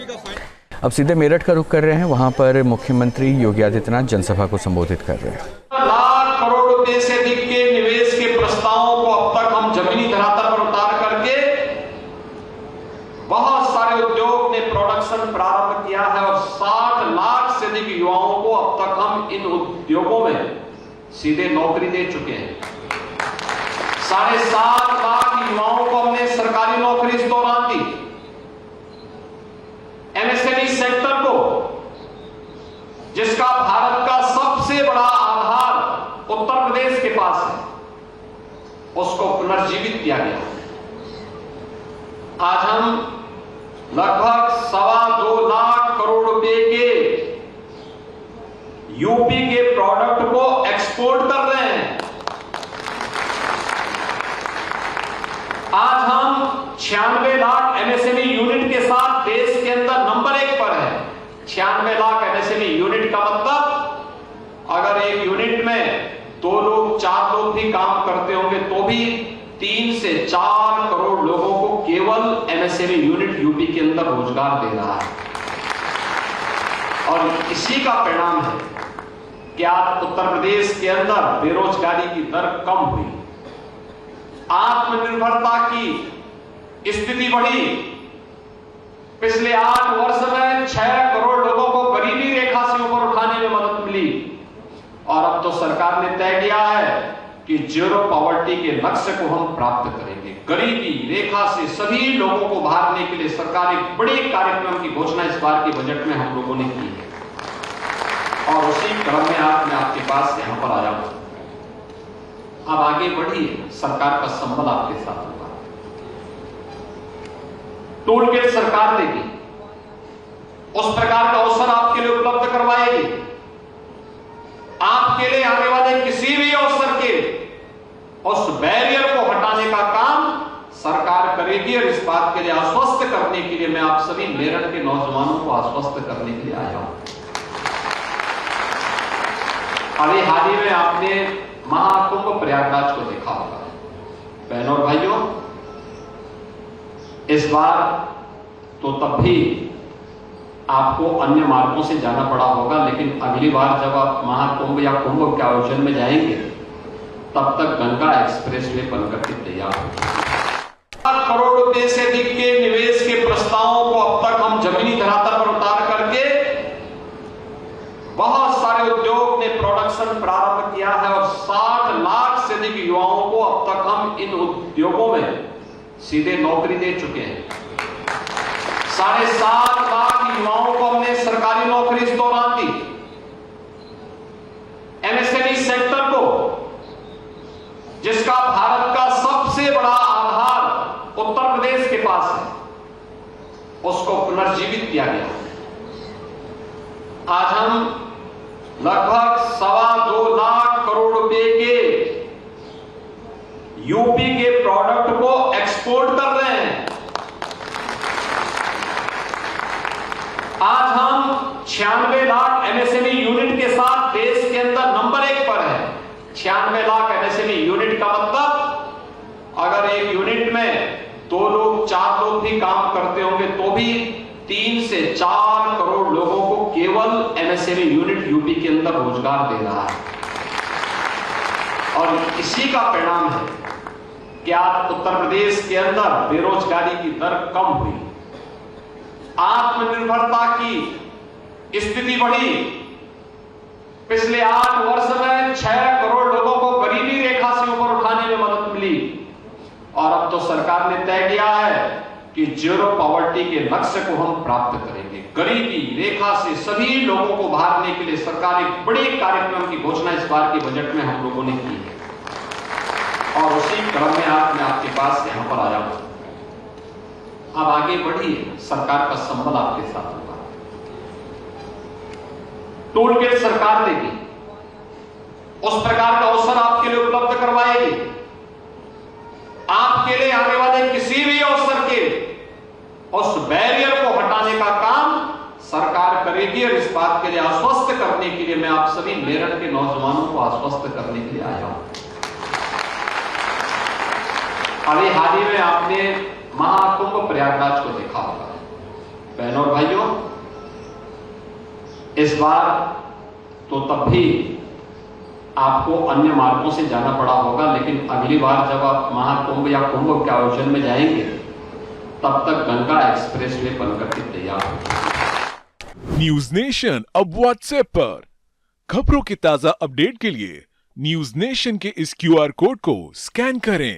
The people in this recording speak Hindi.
अब सीधे मेरठ का रुख कर रहे हैं। वहां पर मुख्यमंत्री योगी आदित्यनाथ जनसभा को संबोधित कर रहे हैं। लाख करोड़ रुपए से अधिक के निवेश के प्रस्तावों को अब तक हम जमीनी धरातल पर उतार करके बहुत सारे उद्योग ने प्रोडक्शन प्रारंभ किया है और 60 लाख से अधिक युवाओं को अब तक हम इन उद्योगों में सीधे नौकरी दे चुके हैं। 7.5 लाख युवाओं को हमने सरकारी नौकरी इस दौरान दी। एमएसएमई सेक्टर को, जिसका भारत का सबसे बड़ा आधार उत्तर प्रदेश के पास है, उसको पुनर्जीवित किया गया। आज हम लगभग 2.25 लाख करोड़ रुपए के यूपी के प्रोडक्ट को एक्सपोर्ट कर रहे हैं। आज हम 96 लाख एमएसएमई यूनिट के साथ देश के अंदर नंबर 1 पर है। 96 लाख एमएसएमई यूनिट का मतलब, अगर एक यूनिट में 2 लोग 4 लोग भी काम करते होंगे तो भी 3 से 4 करोड़ लोगों को केवल एमएसएमई यूनिट यूपी के अंदर रोजगार दे रहा है। और इसी का परिणाम है कि आज उत्तर प्रदेश के अंदर बेरोजगारी की दर कम हुई, आत्मनिर्भरता की स्थिति बढ़ी। पिछले 8 वर्ष में 6 करोड़ लोगों को गरीबी रेखा से ऊपर उठाने में मदद मिली और अब तो सरकार ने तय किया है कि जीरो पॉवर्टी के लक्ष्य को हम प्राप्त करेंगे। गरीबी रेखा से सभी लोगों को उभारने के लिए सरकार एक बड़े कार्यक्रम की घोषणा इस बार के बजट में हम लोगों ने की है और उसी क्रम में आज मैं आपके पास यहां पर आया हूं। अब आगे बढ़िए, सरकार का संबल आपके साथ होगा। टोल गेट सरकार देगी, उस प्रकार का अवसर आपके लिए उपलब्ध करवाएगी। आपके लिए आने वाले किसी भी अवसर के उस बैरियर को हटाने का काम सरकार करेगी और इस बात के लिए आश्वस्त करने के लिए मैं आप सभी मेरठ के नौजवानों को आश्वस्त करने के लिए आया हूं। अभी हाल ही में आपने महाकुंभ प्रयागराज को देखा होगा। बहनों और भाइयों, इस बार तो तब भी आपको अन्य मार्गों से जाना पड़ा होगा, लेकिन अगली बार जब आप महाकुंभ या कुंभ के आयोजन में जाएंगे तब तक गंगा एक्सप्रेसवे बनकर के तैयार होगी। लाख करोड़ रुपए से अधिक के निवेश के प्रस्तावों को अब तक हम जमीनी धरातल पर उतार करके बहुत सारे उद्योग ने प्रोडक्शन प्रारंभ किया है और 60 लाख से अधिक युवाओं को अब तक हम इन उद्योगों में सीधे नौकरी दे चुके हैं। 7.5 लाख युवाओं को हमने सरकारी नौकरी इस दौरान दी। एमएसएमई सेक्टर को, जिसका भारत का सबसे बड़ा आधार उत्तर प्रदेश के पास है, उसको पुनर्जीवित किया गया। आज हम लगभग 2.25 लाख करोड़ रुपए के यूपी के प्रोडक्ट को एक्सपोर्ट कर रहे हैं। आज हम 96 लाख एमएसएमई यूनिट के साथ देश के अंदर नंबर 1 पर है। 96 लाख एमएसएमई यूनिट का मतलब, अगर एक यूनिट में 2 लोग 4 लोग भी काम करते होंगे तो भी 3 से 4 करोड़ लोगों को केवल एमएसएमई यूनिट यूपी के अंदर रोजगार दे रहा है। और इसी का परिणाम है कि आज उत्तर प्रदेश के अंदर बेरोजगारी की दर कम हुई, आत्मनिर्भरता की स्थिति बढ़ी। पिछले 8 वर्ष में 6 करोड़ लोगों को गरीबी रेखा से ऊपर उठाने में मदद मिली और अब तो सरकार ने तय किया है कि जीरो पॉवर्टी के लक्ष्य को हम प्राप्त करेंगे। गरीबी रेखा से सभी लोगों को उभारने के लिए सरकार एक बड़े कार्यक्रम की घोषणा इस बार के बजट में हम लोगों ने की है और उसी क्रम में आज मैं आपके पास यहां पर आया हूं। अब आगे बढ़िए, सरकार का संबल आपके साथ होगा। टोल गेट सरकार देगी, उस प्रकार का अवसर आपके लिए उपलब्ध करवाएगी। आपके लिए आने वाले किसी भी अवसर के उस बैरियर को हटाने का काम सरकार करेगी और इस बात के लिए आश्वस्त करने के लिए मैं आप सभी मेरठ के नौजवानों को आश्वस्त करने के लिए आया हूं। अभी हाल ही में आपने महाकुंभ प्रयागराज को देखा होगा। बहनों और भाइयों, इस बार तो तब भी आपको अन्य मार्गों से जाना पड़ा होगा, लेकिन अगली बार जब आप महाकुंभ या कुंभ के आयोजन में जाएंगे तब तक गंगा एक्सप्रेसवे बनकर के तैयार होगी। न्यूज नेशन अब व्हाट्सएप पर खबरों के ताजा अपडेट के लिए न्यूज नेशन के इस क्यूआर कोड को स्कैन करें।